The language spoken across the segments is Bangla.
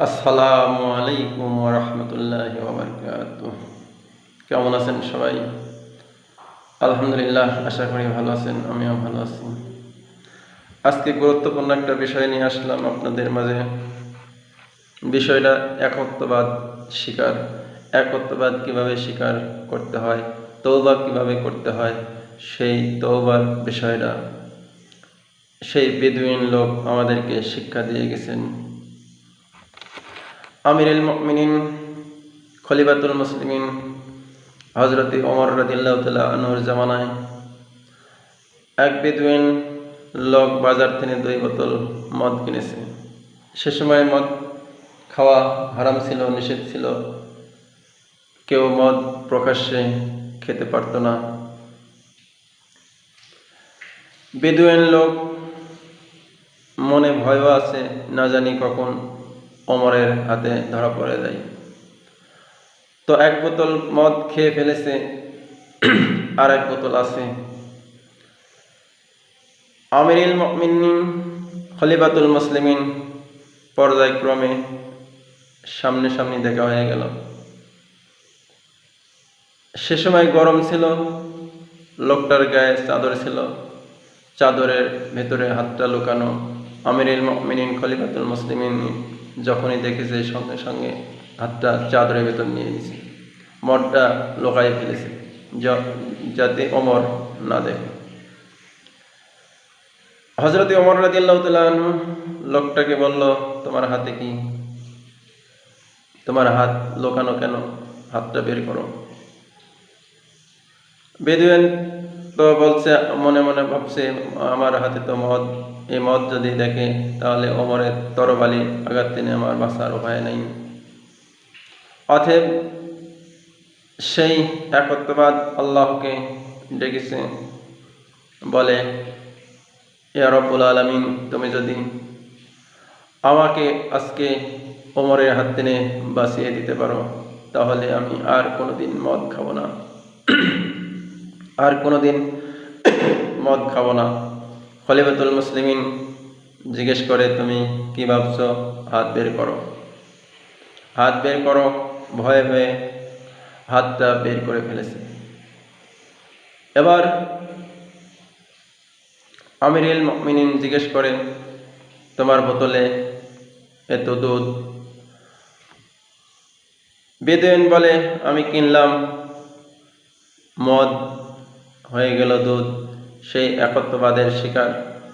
আসসালামু আলাইকুম ওয়া রাহমাতুল্লাহি ওয়া বারাকাতুহু। কেমন আছেন সবাই? আলহামদুলিল্লাহ, আশা করি ভালো আছেন। আমিও ভালো আছি। আজকে গুরুত্বপূর্ণ একটা বিষয় নিয়ে আসলাম আপনাদের মাঝে। বিষয়টা একত্ববাদ স্বীকার। একত্ববাদ কিভাবে স্বীকার করতে হয়, তওবা কিভাবে করতে হয়, সেই তওবার বিষয়টা সেই বেদুইন লোক আমাদেরকে শিক্ষা দিয়ে গেছেন। আমিরুল মুমিনিন খলিফাতুল মুসলিমিন হযরত ওমর রাদিয়াল্লাহু তাআলা আনহুর জামানায় এক বেদুইন লোক বাজার থেকে 2 বোতল মদ কিনেছে। সে সময় মদ খাওয়া হারাম ছিল, নিষেধ ছিল। কেউ মদ প্রকাশ্যে খেতে পারত না। বেদুইন লোক মনে ভয়ও আছে, না জানি কখন ওমরের হাতে ধরা পড়ে যায়। তো 1 বোতল মদ খেয়ে ফেলেছে, আর 1 বোতল আছে। আমিরুল মুমিনিন খলিফাতুল মুসলিমিন পর্যায়ক্রমে সামনাসামনি দেখা হয়ে গেল। সে সময় গরম ছিল, লোকটার গায়ে চাদর ছিল, চাদরের ভেতরে হাতটা লুকানো। আমিরুল মুমিনিন খলিফাতুল মুসলিমিন যখনই দেখেছে, সঙ্গে সঙ্গে হাতটা চাদরের ভেতর নিয়ে নিয়েছে, মদটা লুকায়ে ফেলেছে যাতে ওমর না দেখে। হযরত ওমর রাদিয়াল্লাহু তাআলা আনহু লোকটাকে বলল, তোমার হাতে কি? তোমার হাত লুকানো কেন? হাতটা বের করো। বেদুইন তো বলছে, মনে মনে ভাবছে, আমার হাতে তো মদ, এই মদ যদি দেখে তাহলে ওমরের তরবারি আঘাত থেকে আমার বাঁচার উপায় নেই। অতএব সেই একত্ববাদ আল্লাহকে ডেকেছে, বলে, ইয়া রব্বুল আলামিন, তুমি যদি আমাকে আজকে ওমরের হাত থেকে বাঁচিয়ে দিতে পারো, তাহলে আমি আর কোনোদিন মদ খাবো না, আর কোনোদিন মদ খাবো না। খলিফাতুল মুসলিমিন জিজ্ঞেস করে, তুমি কি ভাবছো? হাত বের করো। হাত বের করো। ভয়ে ভয়ে হাতটা বের করে ফেলেছে। এবার আমিরুল মুমিনিন জিজ্ঞেস করে, তোমার বোতলে এত দুধ? বেদুইন বলে, আমি কিনলাম, মদ হয়ে গেল দুধ। সেই একত্ববাদের স্বীকার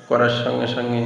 করার সঙ্গে সঙ্গে